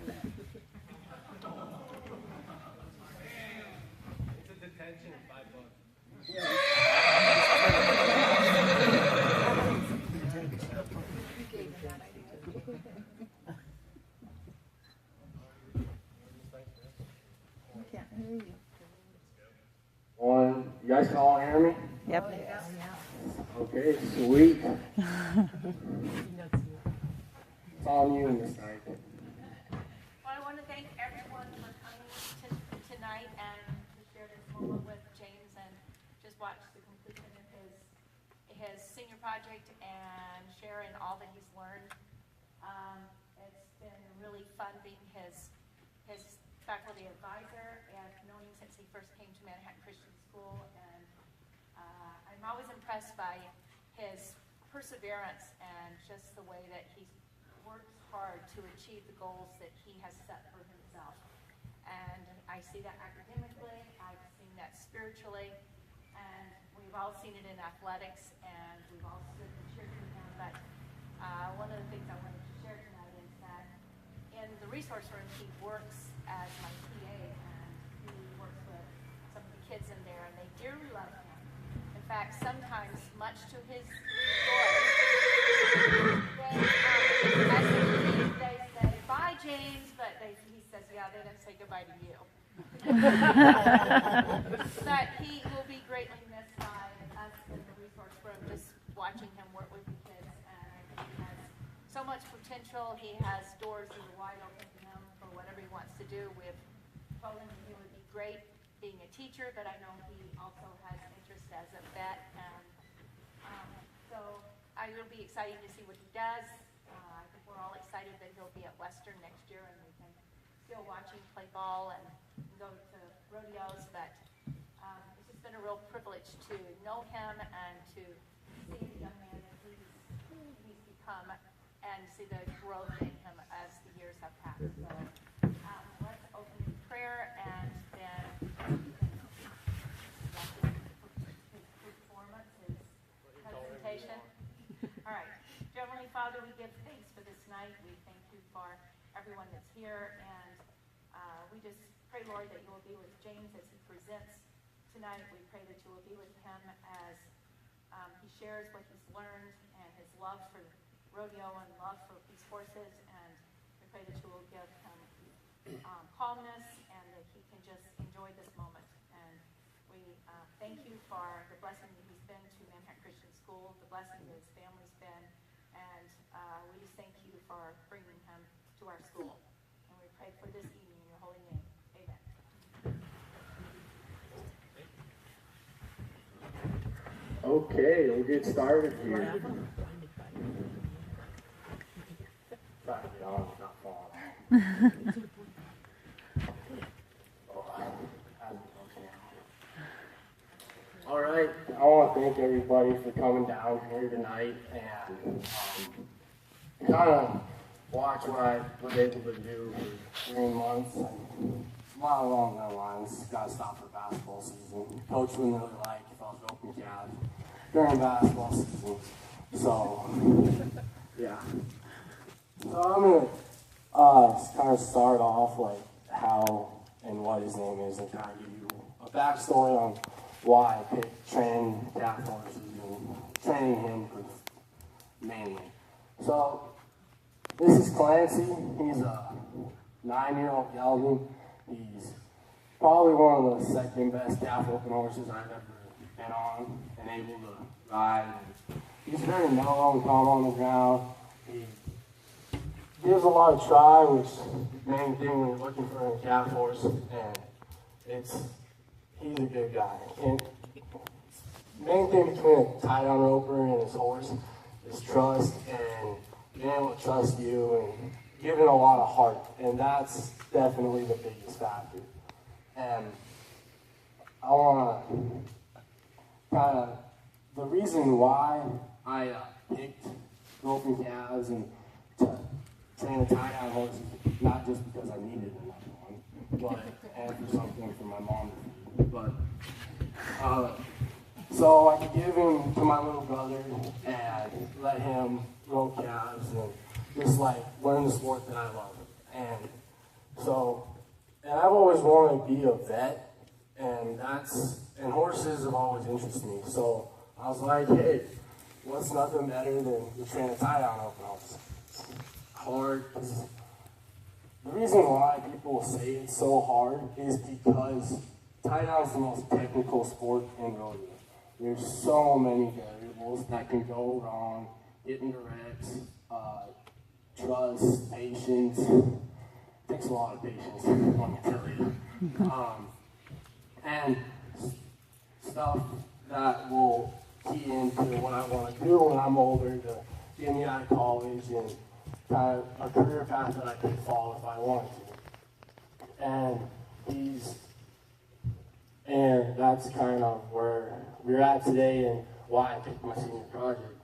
It's a detention of $5. On, you guys can all hear me? Yep. Okay, sweet. It's on you, Miss Knight. Well, I want to thank everyone for coming tonight and to share this moment with James and just watch the completion of his senior project and sharing all that he's learned. It's been really fun being his faculty advisor, and I've known him since he first came to Manhattan Christian School, and I'm always impressed by his perseverance and just the way that he works hard to achieve the goals that he has set for himself. And I see that academically, I've seen that spiritually, and we've all seen it in athletics, and we've all stood and cheered for him. But one of the things I wanted to share tonight is that in the resource room, he works as my PA, and he works with some of the kids in there, and they dearly love him. In fact, sometimes, much to his joy, they say, "Bye, James," but he says, "Yeah, they didn't say goodbye to you." But he will be greatly missed by us in the resource room, just watching him work with the kids, and I think he has so much potential. He has doors that are wide open to him for whatever he wants to do. We've told him he would be great being a teacher, but I know he also has interest as a vet, and so it'll be exciting to see what he does. I think we're all excited that he'll be at Western next year, and we can still watch him play ball and go to rodeos, but it's just been a real privilege to know him and to see the young man that he's become and see the growth in him as the years have passed. So let's open in prayer, and then his performance, his presentation. All right. Heavenly Father, we give thanks for this night. We thank you for everyone that's here, and we just pray, Lord, that you will be with James as he presents tonight. We pray that you will be with him as he shares what he's learned and his love for rodeo and love for these horses, and we pray that you will give him calmness and that he can just enjoy this moment. And we thank you for the blessing that he's been to Manhattan Christian School, the blessing that his family's been, and we just thank you for bringing him to our school. And we pray for this evening in your holy name. Amen. Okay, we'll get started here. Not falling. All right, I want to thank everybody for coming down here tonight and kind of watch what I was able to do for 3 months. And a lot along those lines, got to stop for basketball season. Coach wouldn't really like if I was roping calves during basketball season. So, yeah. So I'm going to kind of start off like how and what his name is and kind of give you a backstory on why I picked training calf horses and training him mainly. So this is Clancy. He's a 9-year-old gelding. He's probably one of the second best calf open horses I've ever been on and able to ride. He's very mellow and calm on the ground. He gives a lot of try, which is the main thing when you're looking for a calf horse, and he's a good guy. And the main thing between a tie-down roper and his horse is trust and being able to trust you and giving a lot of heart, and that's definitely the biggest factor. And I want to kind of, the reason why I picked roping calves and train a tie-down horse is not just because I needed another one, and for something for my mom to feed, but so I could give him to my little brother and let him rope calves and just like learn the sport that I love. And So, and I've always wanted to be a vet, and horses have always interested me. So I was like, hey, what's nothing better than to train a tie down open horse? It's hard. The reason why people say it's so hard is because tie down is the most technical sport in rodeo. There's so many variables that can go wrong, getting directs, trust, patience. It takes a lot of patience, let me tell you. And stuff that will key into what I want to do when I'm older to get me out of college and kind of a career path that I could follow if I wanted to. And that's kind of where we're at today and why I picked my senior project.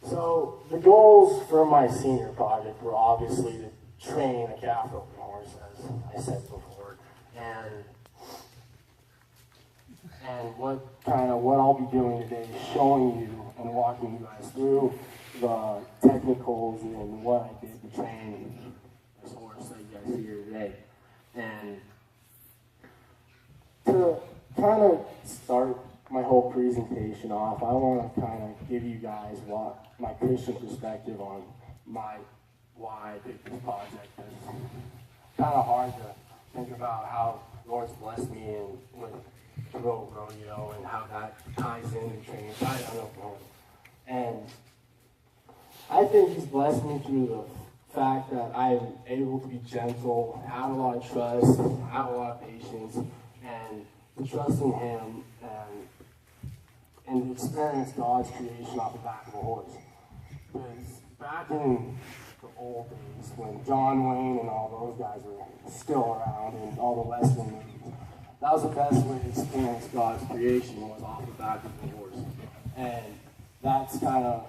So the goals for my senior project were obviously to train a calf roping horse, as I said before, and what I'll be doing today is showing you and walking you guys through the technicals and what I did to train this horse that you guys see here today. And to kind of start my whole presentation off, I want to kind of give you guys my Christian perspective on why I picked this project. It's kind of hard to think about how the Lord's blessed me with rodeo and how that ties into training. I don't know. And I think He's blessed me through the fact that I'm able to be gentle, have a lot of trust, have a lot of patience, and to trust in Him and to experience God's creation off the back of a horse. Because back in the old days, when John Wayne and all those guys were still around and all the Western movies, that was the best way to experience God's creation was off the back of the horse. And that's kind of,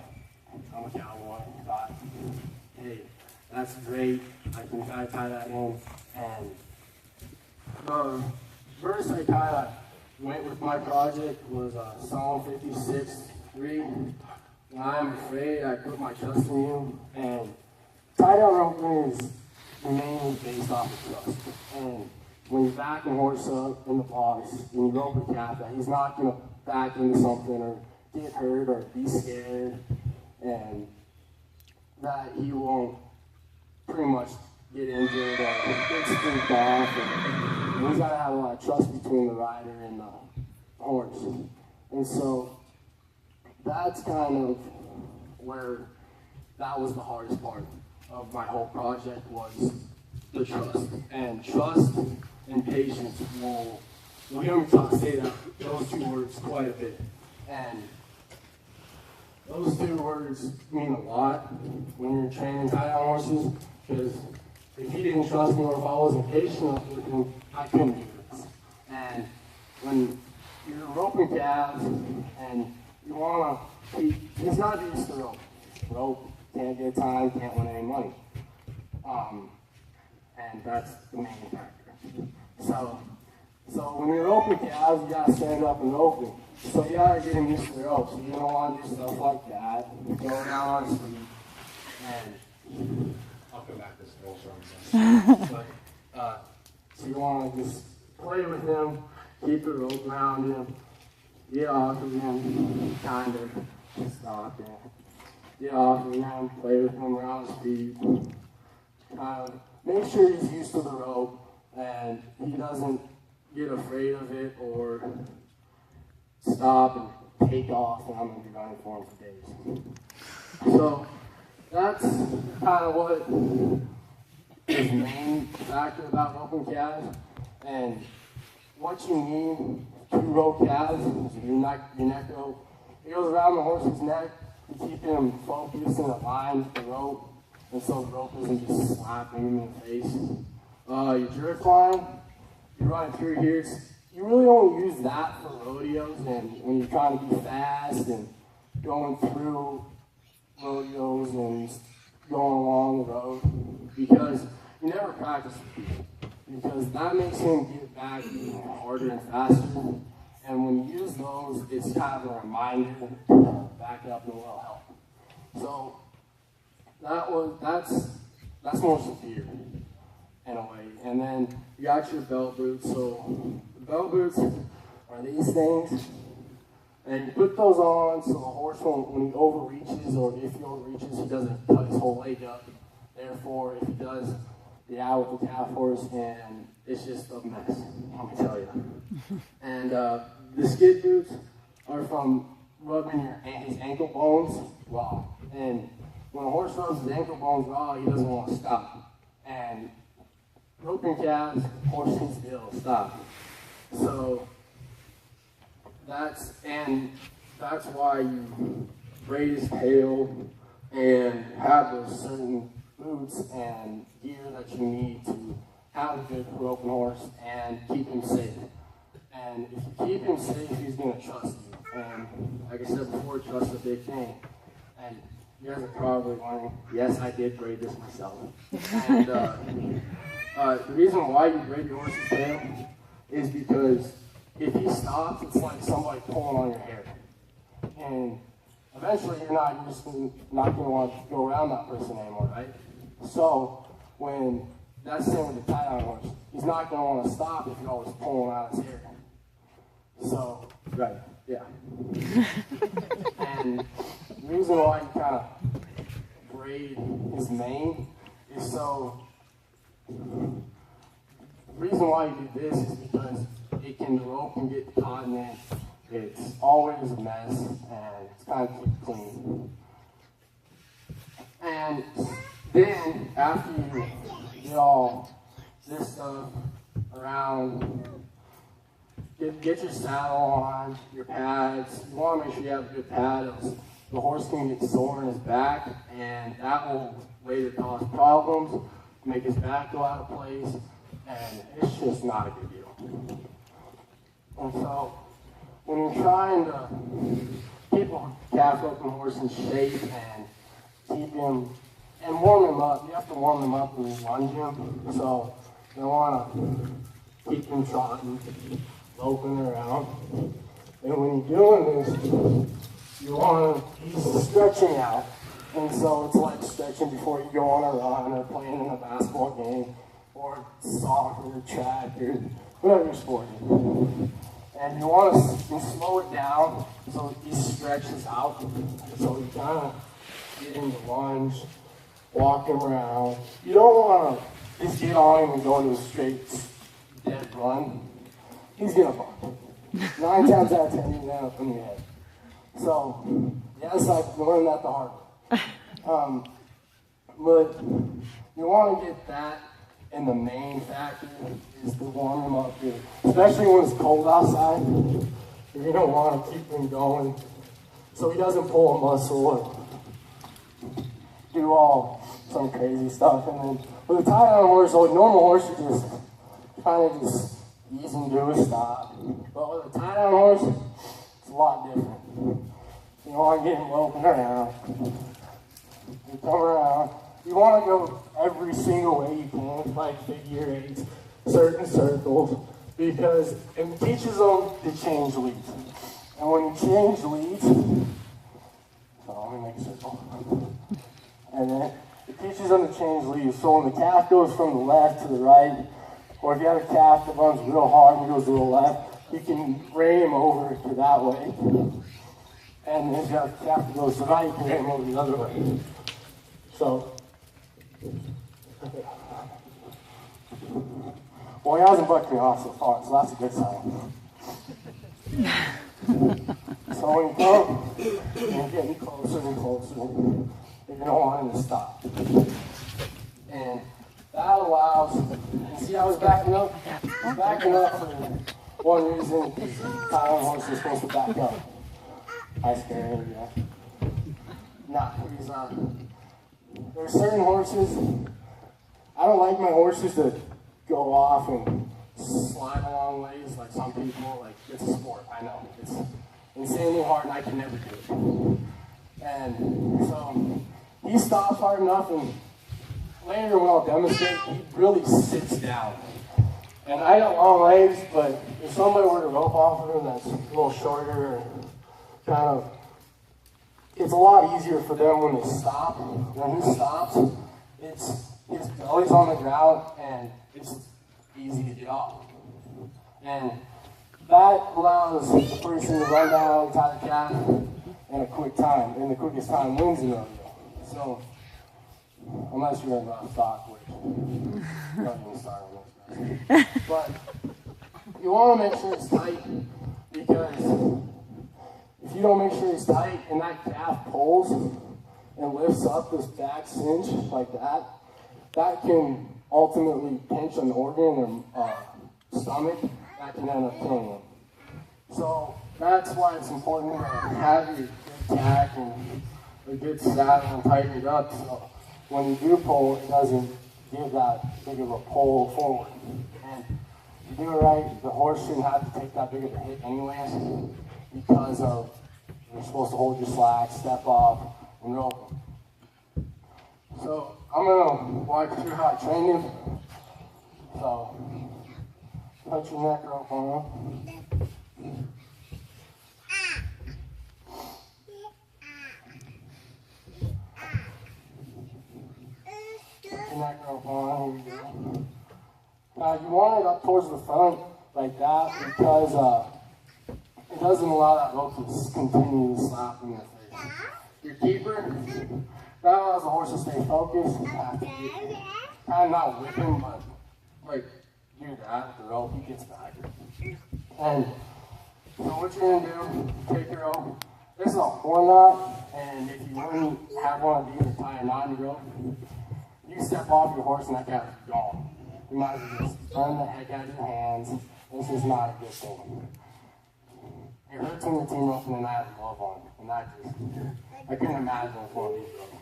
I'm a cowboy, I thought, hey, that's great, I can kind of tie that in. And the verse I kind of went with my project was Psalm 56:3. When I am afraid, I put my trust in you. And tie down roping is mainly based off of trust. And when you back a horse up in the box and you rope a calf, that he's not going to back into something or get hurt or be scared, and that he won't pretty much get injured or get spooked off. And he's got to have a lot of trust between the rider and the horse. And so that's kind of where that was the hardest part of my whole project, was the trust. And trust and patience will hear me say those two words quite a bit. And those two words mean a lot when you're training tie down horses, because if he didn't trust me or if I wasn't patient enough with him, I couldn't do this. And when you're roping calves and you want to, he's not used to rope, can't get time, can't win any money. And that's the main factor. So when you're roping calves, you gotta stand up and rope them. So you gotta get him used to the ropes. So you don't want to do stuff like that. Go down on his feet, and I'll come back to this also. so you want to just play with him, keep the rope around him, get off of him, kind of stop him, get off of him, play with him around his feet, make sure he's used to the rope and he doesn't get afraid of it or stop and take off, and I'm going to be running for him for days. So that's kind of what is the main factor about roping calves. And what you need to rope calves is your neck rope. It goes around the horse's neck to keep him focused in a line with the rope, and so the rope isn't just slapping him in the face. Your jerk line, you run it through here. You really only use that for rodeos and when you're trying to be fast and going through rodeos and going along the road, because you never practice with people, because that makes him get back harder and faster. And when you use those, it's kind of a reminder to back up and will help. So that's that's more severe in a way. And then you got your belt boots. So the belt boots are these things. And you put those on so the horse won't, when he overreaches, or if he overreaches, he doesn't cut his whole leg up. Therefore, if he does, you're out with the calf horse, and it's just a mess, let me tell you. And the skid boots are from rubbing his ankle bones raw. And when a horse rubs his ankle bones raw, he doesn't want to stop. And roping calves, horse needs to be able to stop. So that's why you braid his tail and have those certain boots and gear that you need to have a good roping horse and keep him safe. And if you keep him safe, he's going to trust you. And like I said before, trust is a big thing. And you guys are probably wondering, yes, I did braid this myself. And the reason why you braid your horse's tail is because if he stops, it's like somebody pulling on your hair. And eventually you're just not going to want to go around that person anymore, right? So when that's the same with the tie-down horse, he's not going to want to stop if you're always pulling out his hair. So, right, yeah. And the reason why you kind of braid his mane is so, the reason why you do this is because the rope can get caught in it. It's always a mess, and it's kind of keep clean. And then, after you get all this stuff around, get your saddle on, your pads. You want to make sure you have a good pad. The horse can get sore in his back, and that will later cause problems, make his back go out of place, and it's just not a good deal. And so, when you're trying to keep a calf roping horse in shape and keep him, and warm him up, you have to warm him up when you lunge him. So, you want to keep him trotting, loping around. And when you're doing this, you want to, he's stretching out. And so it's like stretching before you go on a run or playing in a basketball game or soccer or track or whatever you're sporting. And you want to slow it down so he stretches out. So you kind of get into lunge, walk him around. You don't want to just get on him and go into a straight dead run. He's going to buck. 9 times out of 10, he's going to end up in your head. So, yes, I've learned that the hard way. But you want to get that, and the main factor is to warm him up here. Especially when it's cold outside. You're going to want to keep him going so he doesn't pull a muscle or do all some crazy stuff. And then with a tie-down horse, or a normal horse, you just kind of just ease him to a stop. But with a tie-down horse, it's a lot different. You want to get him loping around. You come around. You want to go every single way you can, like figure eights, certain circles, because it teaches them to change leads. And when you change leads, so let me make a circle. And then it teaches them to change leads. So when the calf goes from the left to the right, or if you have a calf that runs real hard and goes to the left, you can rein him over to that way. And if you have a calf that goes to the right, you can rein him over the other way. So, well, he hasn't bucked me off so far, so that's a good sign. So when you come, you're getting closer and closer. You're going to want him to stop. And that allows, you see how he's backing up? He's backing up for one reason, because tie-down horse is supposed to back up. I scare him, yeah. Nah, he's not. There are certain horses, I don't like my horses to go off and slide along ways like some people. Like, it's a sport, I know. It's insanely hard and I can never do it. And so he stops hard enough, and later when I'll demonstrate, he really sits down. And I got long legs, but if somebody were to rope off of him that's a little shorter, kind of, it's a lot easier for them when they stop. When he stops, his belly's on the ground and it's easy to get off. And that allows the person to run down, tie the calf in a quick time, in the quickest time wins the rodeo. So, unless you're in rough stock, which you don't even start on those guys. But you want to make sure it's tight, because if you don't make sure it's tight and that calf pulls and lifts up this back cinch like that, that can ultimately pinch an organ or stomach that can end up killing them. So that's why it's important to have your good tack and a good saddle and tighten it up, so when you do pull, it doesn't give that big of a pull forward. And if you do it right, the horse shouldn't have to take that big of a hit anyways, because of you're supposed to hold your slack, step off, and rope them. So I'm gonna walk through how I train him. So touch your neck rope on him. Neck rope on, here you go. Now you want it up towards the front like that, because it doesn't allow that rope to continue to slap in your face. Your keeper, that allows the horse to stay focused. Kind of not whip him, but like do that, the rope, he gets back. And so what you're gonna do, take your rope. This is a horn knot, and if you want to have one of these or tie a knot in your rope, you step off your horse and that calf is gone. You might as well just burn the heck out of your hands. This is not a good thing. It hurts when the team rope and then I have a glove on. And I couldn't imagine with one of these ropes.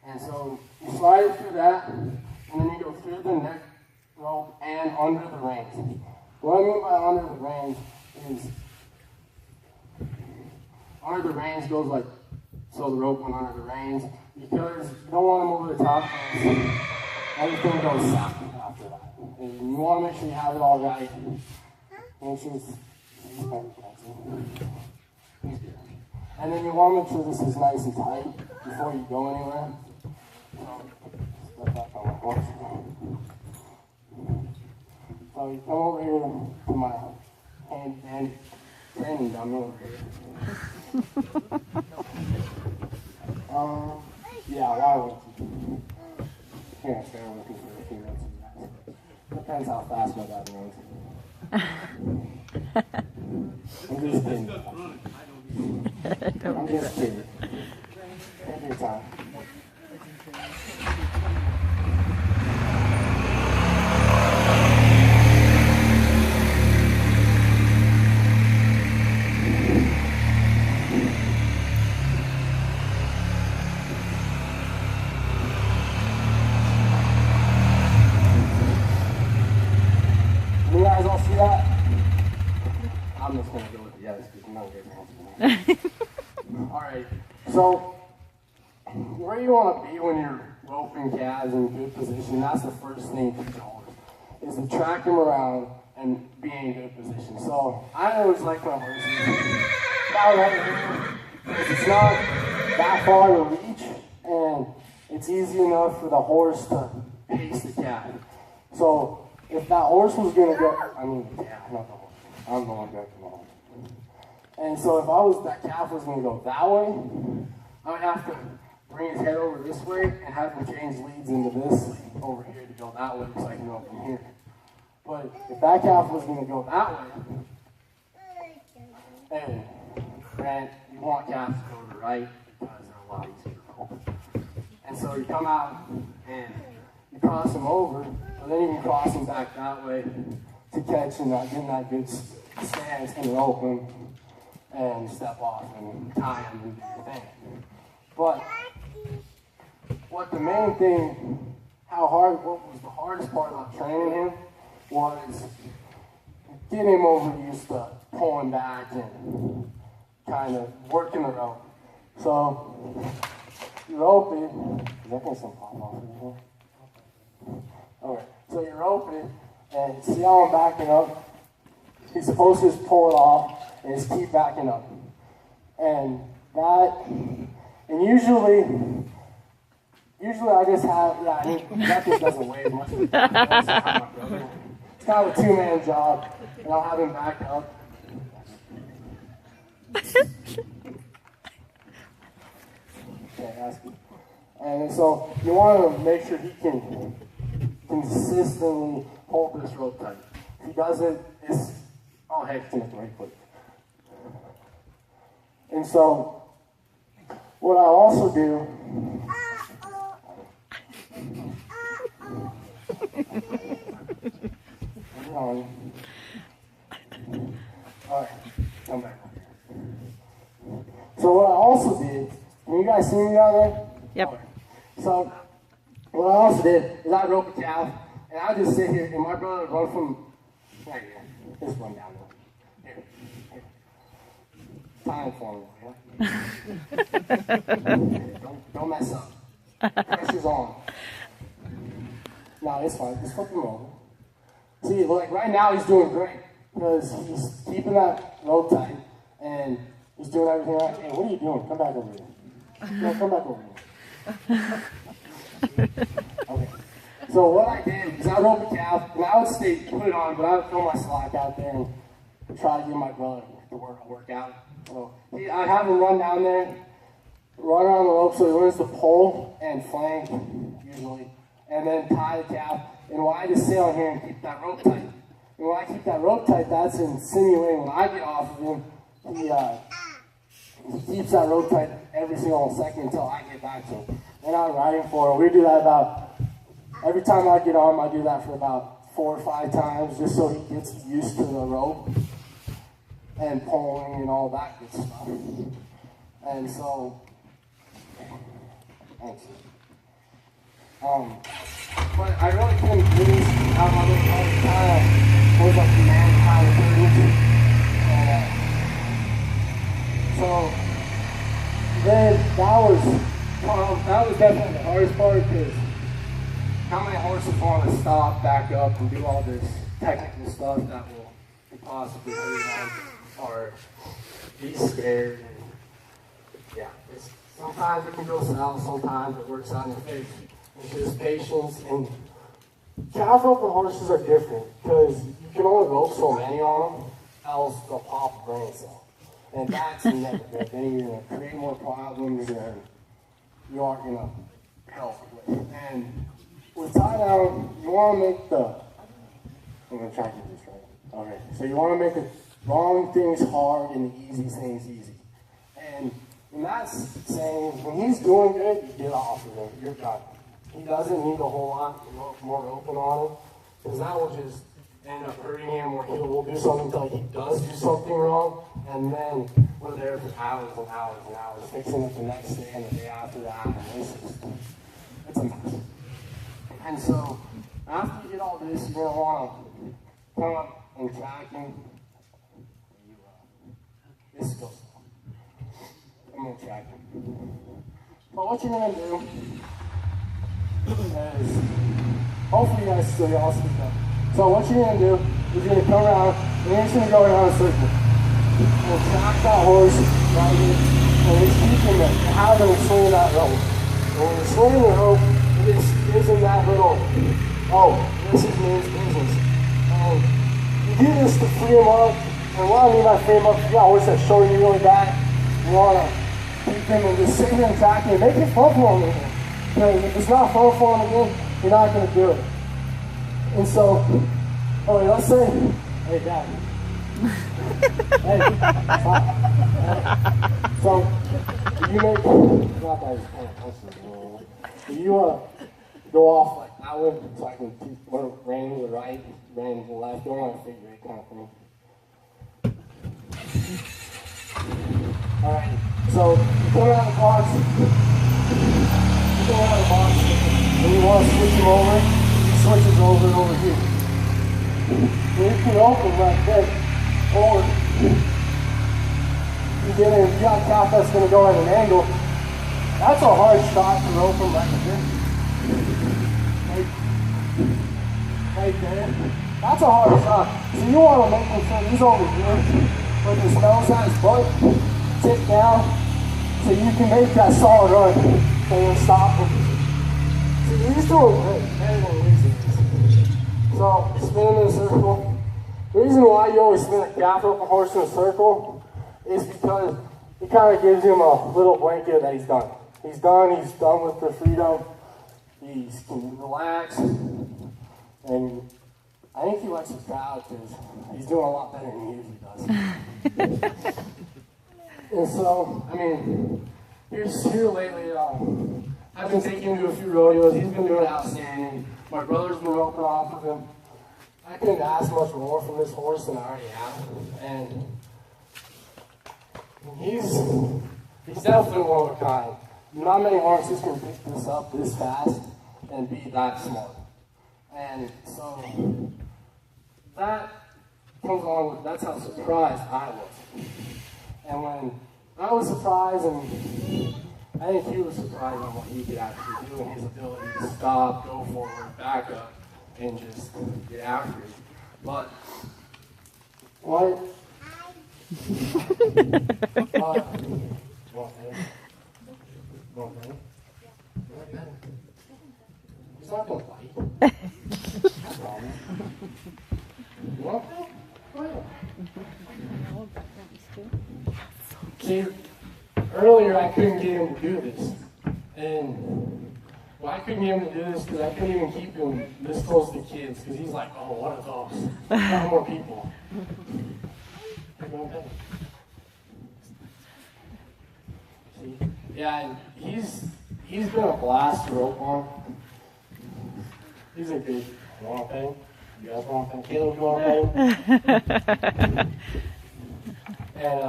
And so you slide it through that, and then you go through the neck rope and under the reins. What I mean by under the reins is, under the reins goes like, so the rope went under the reins, because you don't want them over the top, and everything goes south after that. And you want to make sure you have it all right. Make sure it's and then you want to make sure this is nice and tight before you go anywhere. So, step back on my horse. So you come over here to my hand training dummy over here. Yeah, why would you? Here, stay with me for a few minutes. Depends how fast my dad runs. I'm just kidding. I'm just kidding. Take your time. You guys all see that? I'm just going to go with the yes because none of you guys answer me. Alright, so where you want to be when you're roping calves in good position, that's the first thing to do, is to track them around and be in good position. So I always like my horses about right here, because it's not that far to reach, and it's easy enough for the horse to pace the calf. So if that horse was going to go, not the horse, I'm the one going to come on. And so if that calf was going to go that way, I would have to bring his head over this way and have him change leads into this over here to go that way so I can go from here. But if that calf was going to go that way, hey, Grant, you want calves to go to the right because they're a lot easier to rope. And so you come out and you cross them over, and then you can cross them back that way to catch and get in that good stance and rope them and step off and tie them and do your thing. But what the main thing, what was the hardest part about training him was getting him over used to pulling back and kind of working the rope. So you rope it, is that going to pop off of here? Okay, so you rope it, and see how I'm backing up? He's supposed to just pull it off and just keep backing up. And usually, Usually I just have, yeah, I mean, that just doesn't weigh as much as I also have my brother. It's kind of a two-man job, and I'll have him back up. Okay, that's good. And so you want to make sure he can consistently hold this rope tight. If he doesn't, it's, oh heck, it's gonna break quick. And so, what I also do, alright, come back. So what I also did, can you guys see me down there? Yep. Okay. So, what I also did is I roped a cow, and I just sit here, and my brother would run from, right here, just run down there. Here. Time for me, yeah? don't mess up. Pressure's on. No, it's fine, just flip him over. See, like right now he's doing great, because he's keeping that rope tight, and he's doing everything right. Hey, what are you doing? Come back over here. No, come back over here. Okay. So what I did is I roped the calf, and I would stay put it on, but I would throw my slack out there and try to get my brother to work out. So I have him run down there, run around the rope so he learns to pull and flank, usually, and then tie the calf. And while I just sit on here and keep that rope tight. And when I keep that rope tight, that's insinuating when I get off of him, he keeps that rope tight every single second until I get back to him. We're not riding for him. We do that about, every time I get on, I do that for about 4 or 5 times just so he gets used to the rope and pulling and all that good stuff. And so, thanks. But I really couldn't do this out my little kind of was like the man kind of thing. So then that was definitely the hardest part because how many horses want to stop, back up, and do all this technical stuff that will possibly hurt them or be scared. And yeah, sometimes it can go south, sometimes it works out in your face. It's just patience, and calf rope and horses are different because you can only rope so many on them, else they'll pop a brain cell. And that's never good. Then you're going to create more problems than you aren't going to help with. And with tie down, you want to make I'm going to try to do this right. Okay, so you want to make the wrong things hard and the easy things easy. And that's saying when he's doing good, you get off of him. You're done. He doesn't need a whole lot more open on him, because that will just end up hurting him, or we'll do something until he does do something wrong, and then we're there for hours and hours and hours, fixing it the next day and the day after that, and it's a mess. And so, after you get all this, you're going to want to come up and track him. This goes slow. I'm going to track him. But what you're going to do is, hopefully you guys still all speak up. So what you're going to do is you're going to come around and you're just going to go around a circle. And track that horse right here. And just keep him there. And have him swinging that rope. And when you're swinging the rope, it just gives him that little, oh, this is man's business. And you do this to free him up. And what I mean by free him up, if you got a horse that's showing you really bad, you want to keep him and just sit here and track him. Make it fun for him again. Because if it's not fun for him again, you're not going to do it. And so, let's say, hey, Dad. Hey, stop. So, you make, not that you go off like that one, so I can keep one rein to the right, rein to the left, going on a figure eight kind of thing. Alright, so you come out of the box, and you want to switch him over, he switches over and over here. And you can open right there, or you get in, you got a calf that's going to go at an angle. That's a hard shot to rope him right there. Right there. That's a hard shot. So you want to make him sure he's over here with his nose at his butt, sit down, so you can make that solid run and then stop him. doing great. Everything is. So, spin in a circle. The reason why you always spin a calf rope a horse in a circle is because it kind of gives him a little blanket that he's done. He's done with the freedom. He can relax. And I think he likes his crowd because he's doing a lot better than he usually does. And so, I mean, here lately, I've been taking him to a few rodeos. He's been doing outstanding. My brother's been roping off of him. I couldn't ask much more from this horse than I already have. And he's definitely one of a kind. Not many horses can pick this up this fast and be that smart. And so that comes along with, that's how surprised I was. And when I was surprised, and I think he was surprised on what he could actually do and his ability to stop, go forward, back up, and just get after it. But what? He's not gonna bite. What? See, earlier I couldn't get him to do this. And well, I couldn't get him to do this because I couldn't even keep him this close to kids because he's like, oh, what are those? Not more people. See? Yeah, and he's been a blast to rope on. He's a good long thing. You guys want to Caleb, you want to And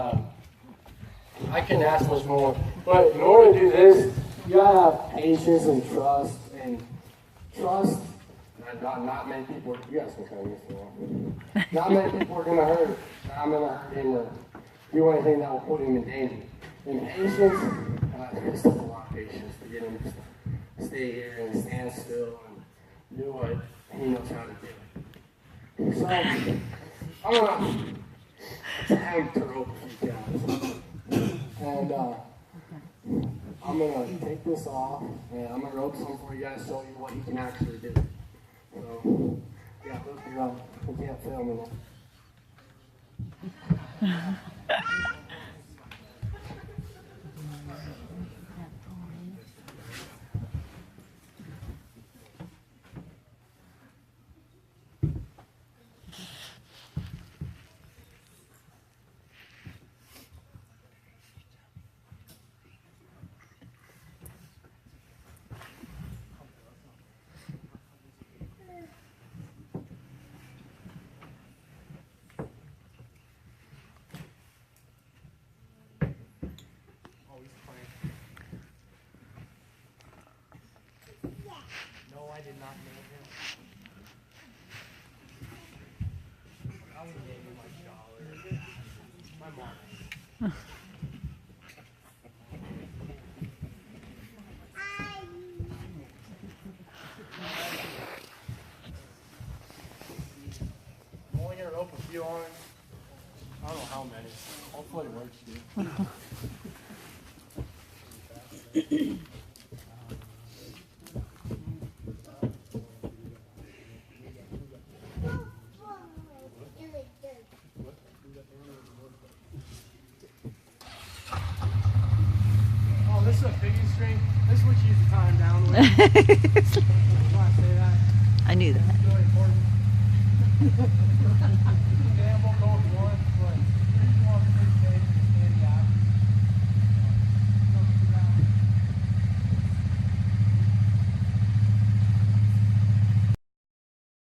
I couldn't ask much more. But in order to do this, you gotta have patience and trust. And trust, not many people, you guys can kind of miss it. Not many people are going to hurt. I'm going to hurt him or do anything that will put him in danger. And patience, it's a lot of patience to get him to stay here and stand still and do what he knows how to do. So, I'm going to attempt to rope a few guys. And I'm going to take this off and I'm going to rope some for you guys, show you what he can actually do. So, yeah, look it up. We can't film it. I did not name him. I would name him like Dollar. My mom. I'm only gonna rope a few on. I don't know how many. Hopefully it works, dude. This is a piggy string. This is what you use to tie him down with. I say that. I knew that. It's really important.